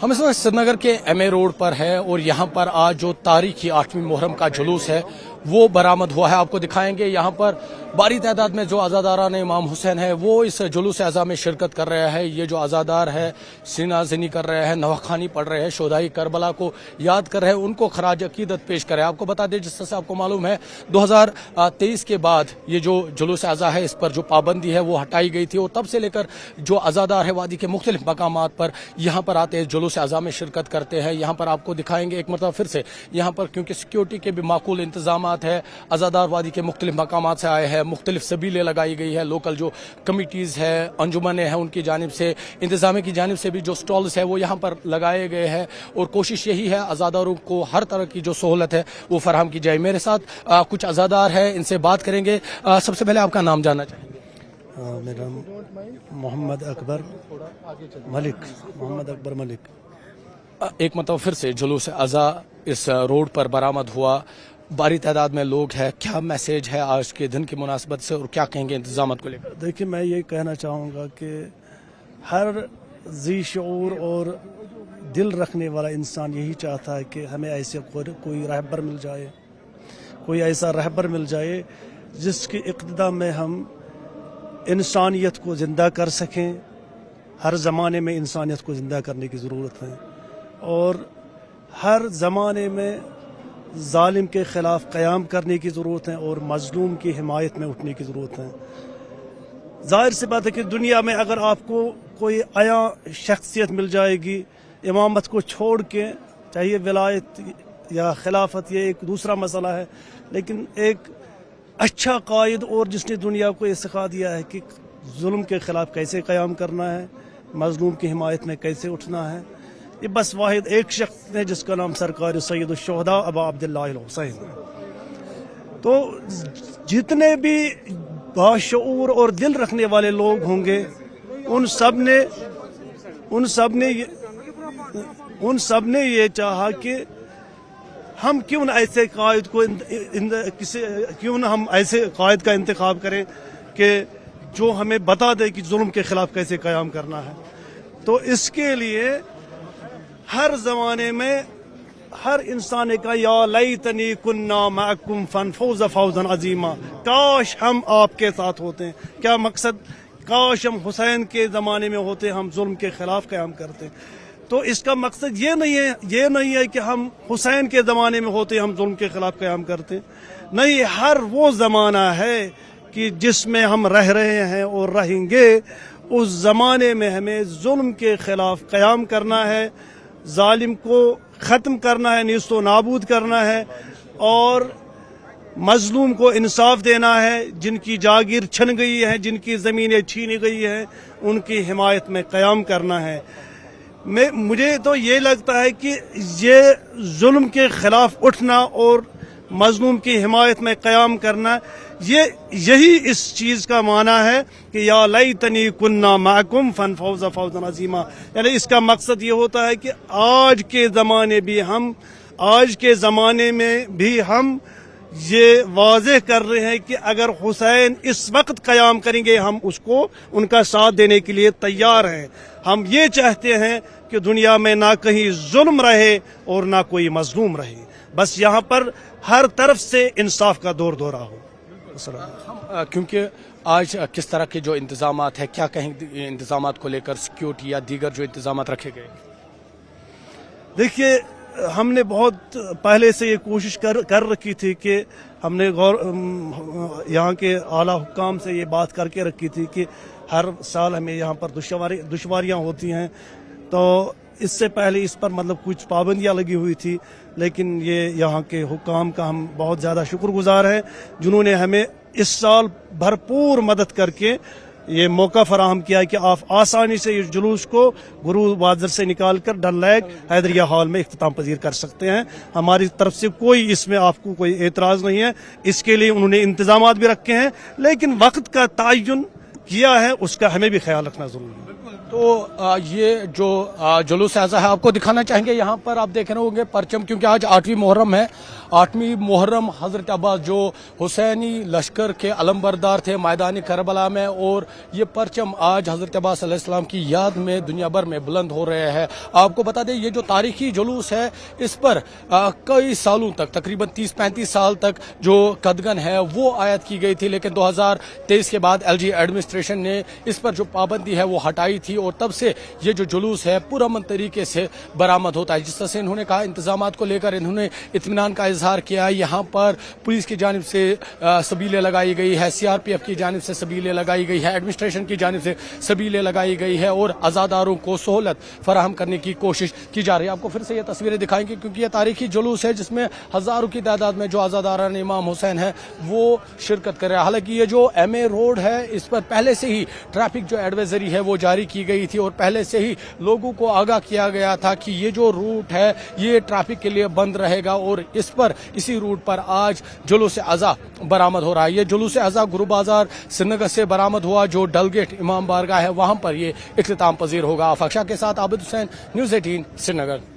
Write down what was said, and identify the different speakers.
Speaker 1: हम इस वक्त श्रीनगर के एमए रोड पर है और यहाँ पर आज जो तारीखी 8वीं मुहर्रम का जुलूस है वो बरामद हुआ है। आपको दिखाएंगे यहाँ पर भारी तादाद में जो आज़ादारान इमाम हुसैन है वो इस जुलूस अज़ा में शिरकत कर रहे हैं। ये जो आज़ादार है सीनाज़नी कर रहे हैं, नवाखानी पढ़ रहे हैं, शोधाई करबला को याद कर रहे हैं, उनको खराज अकीदत पेश कर रहे हैं। आपको बता दें, जिस तरह से आपको मालूम है 2023 के बाद ये जो जुलूस अज़ा है इस पर जो पाबंदी है वो हटाई गई थी और तब से लेकर जो आज़ादार है वादी के मुख्तलिफ मकामात पर यहाँ पर आते हैं, जुलूस अज़ा में शिरकत करते हैं। यहाँ पर आपको दिखाएंगे एक मरतबा फिर से यहाँ पर, क्योंकि सिक्योरिटी के भी माकूल इंतजाम है। आज़ादार वादी के मुख्तलिफ मकामात से आए हैं, मुख्तलिफ सबीलें लगाई गई है, लोकल जो कमिटीज़ है, अंजुमनें हैं, उनकी जानिब से इंतजाम की जानिब से भी जो स्टॉल्स है वो यहाँ पर लगाए गए हैं और कोशिश यही है आज़ादारों को हर तरह की जो सहूलत है वो फराहम की जाए। मेरे साथ कुछ आज़ादार है, इनसे बात करेंगे। सबसे पहले आपका नाम जानना चाहेंगे।
Speaker 2: मेरा मोहम्मद अकबर मलिक।
Speaker 1: एक मतलब फिर से जुलूस अज़ा इस रोड पर बरामद हुआ, भारी तादाद में लोग हैं, क्या मैसेज है आज के दिन की मुनासबत से और क्या कहेंगे इंतजामात को लेकर?
Speaker 2: देखिए, मैं ये कहना चाहूँगा कि हर ज़ी शऊर और दिल रखने वाला इंसान यही चाहता है कि हमें ऐसे कोई रहबर मिल जाए, कोई ऐसा रहबर मिल जाए जिसकी इक़्तिदा में हम इंसानियत को ज़िंदा कर सकें। हर ज़माने में इंसानियत को ज़िंदा करने की ज़रूरत है और हर ज़माने में जालिम के ख़िलाफ़ क़याम करने की ज़रूरत है और मज़लूम की हिमायत में उठने की ज़रूरत है। ज़ाहिर सी बात है कि दुनिया में अगर आपको कोई आया शख्सियत मिल जाएगी इमामत को छोड़ के, चाहे विलायत या खिलाफत, ये एक दूसरा मसला है, लेकिन एक अच्छा कायद और जिसने दुनिया को ये सिखा दिया है कि जुल्म के ख़िलाफ़ कैसे क़याम करना है, मज़लूम की हिमायत में कैसे उठना है, ये बस वाहिद एक शख्स है जिसका नाम सरकार सैयदुश्शुहदा अबा अब्दुल्लाह अल हुसैन। तो जितने भी बाशऊर और दिल रखने वाले लोग होंगे उन सब ने ये चाहा कि हम क्यों न ऐसे कायद को क्यों न हम ऐसे कायद का इंतखाब करें कि जो हमें बता दे कि जुल्म के खिलाफ कैसे क़याम करना है। तो इसके लिए हर ज़माने में हर इंसान का या लैतनी कुन्ना मअकुम फनफूज़ फौज़न अज़ीमा, काश हम आपके साथ होते हैं। क्या मकसद? काश हम हुसैन के ज़माने में होते, हम जुल्म के ख़िलाफ़ क़याम करते। तो इसका मकसद ये नहीं है कि हम हुसैन के ज़माने में होते हम जुल्म के ख़िलाफ़ क़याम करते। नहीं, हर वो ज़माना है कि जिसमें हम रह रहे हैं और रहेंगे, उस ज़माने में हमें जुल्म के ख़िलाफ़ क़याम करना है, जालिम को ख़त्म करना है, नीस्तो नाबूद करना है और मज़लूम को इंसाफ देना है। जिनकी जागीर छिन गई है, जिनकी ज़मीनें छीनी गई हैं, उनकी हिमायत में क़याम करना है। मुझे तो ये लगता है कि ये जुल्म के ख़िलाफ़ उठना और मज़लूम की हिमायत में क़याम करना, यही इस चीज़ का माना है कि या लैतनी कुन्ना मअकुम फनफूज़ फौज़न अज़ीमा। यानी इसका मकसद ये होता है कि आज के ज़माने में भी हम ये वाज़ेह कर रहे हैं कि अगर हुसैन इस वक्त क़याम करेंगे, हम उसको उनका साथ देने के लिए तैयार हैं। हम ये चाहते हैं कि दुनिया में ना कहीं जुल्म रहे और ना कोई मज़लूम रहे, बस यहाँ पर हर तरफ से इंसाफ का दौर दौरा हो।
Speaker 1: क्योंकि आज किस तरह के जो इंतजामात है, क्या कहेंगे इंतजामात को लेकर, सिक्योरिटी या दीगर जो इंतजामात रखे गए?
Speaker 2: देखिए, हमने बहुत पहले से ये कोशिश कर रखी थी कि हमने यहाँ के आला हुक्काम से ये बात करके रखी थी कि हर साल हमें यहाँ पर दुश्वारियाँ होती हैं। तो इससे पहले इस पर मतलब कुछ पाबंदियाँ लगी हुई थी, लेकिन ये यहाँ के हुक्काम का हम बहुत ज़्यादा शुक्रगुजार हैं जिन्होंने हमें इस साल भरपूर मदद करके ये मौका फराहम किया है कि आप आसानी से इस जुलूस को गुरु बाजार से निकाल कर डल लेक हैदरिया हॉल में इख्तिताम पजीर कर सकते हैं। हमारी तरफ से कोई इसमें आपको कोई एतराज़ नहीं है। इसके लिए उन्होंने इंतजामात भी रखे हैं, लेकिन वक्त का तयन किया है, उसका हमें भी ख्याल रखना ज़रूरी है।
Speaker 1: तो ये जो जुलूस ऐसा है आपको दिखाना चाहेंगे। यहाँ पर आप देख रहे होंगे परचम, क्योंकि आज 8वीं मुहर्रम है। 8वीं मुहर्रम हजरत अब्बास जो हुसैनी लश्कर के अलमबरदार थे मैदानी करबला में, और ये परचम आज हजरत अब्बास अलैहिस्सलाम की याद में दुनिया भर में बुलंद हो रहे हैं। आपको बता दें ये जो तारीखी जुलूस है इस पर कई सालों तक, तकरीबन 30-35 साल तक जो कदगन है वो आयद की गई थी, लेकिन 2023 के बाद LG एडमिनिस्ट्रेशन ने इस पर जो पाबंदी है वो हटाई थी, और तब से ये जो जुलूस है पुरअमन तरीके से बरामद होता है। जिस तरह से इन्होंने कहा इंतजामात को लेकर इन्होंने इत्मीनान का इजहार किया। यहाँ पर पुलिस की जानिब से सबीलें लगाई गई है, CRPF की जानिब से सबीलें लगाई गई है, एडमिनिस्ट्रेशन की जानिब से सबीलें लगाई गई है, और आज़ादारों को सहूलत फराहम करने की कोशिश की जा रही है। आपको फिर से ये तस्वीरें दिखाएंगे क्योंकि ये तारीखी जुलूस है जिसमें हज़ारों की तादाद में जो आज़ादारान इमाम हुसैन है वो शिरकत कर रहे हैं। हालांकि ये जो MA रोड है इस पर पहले से ही ट्रैफिक जो एडवाइजरी है वो जारी की गई थी, और पहले से ही लोगों को आगाह किया गया था कि ये जो रूट है ये ट्रैफिक के लिए बंद रहेगा, और इस पर इसी रूट पर आज जुलूस अज़ा बरामद हो रहा है। ये जुलूस अज़ा गुरु बाजार श्रीनगर से बरामद हुआ, जो डलगेट इमाम बारगाह है वहां पर ये इख्तिताम पजीर होगा। आफाक शाह के साथ आबिद हुसैन, न्यूज़ 18 श्रीनगर।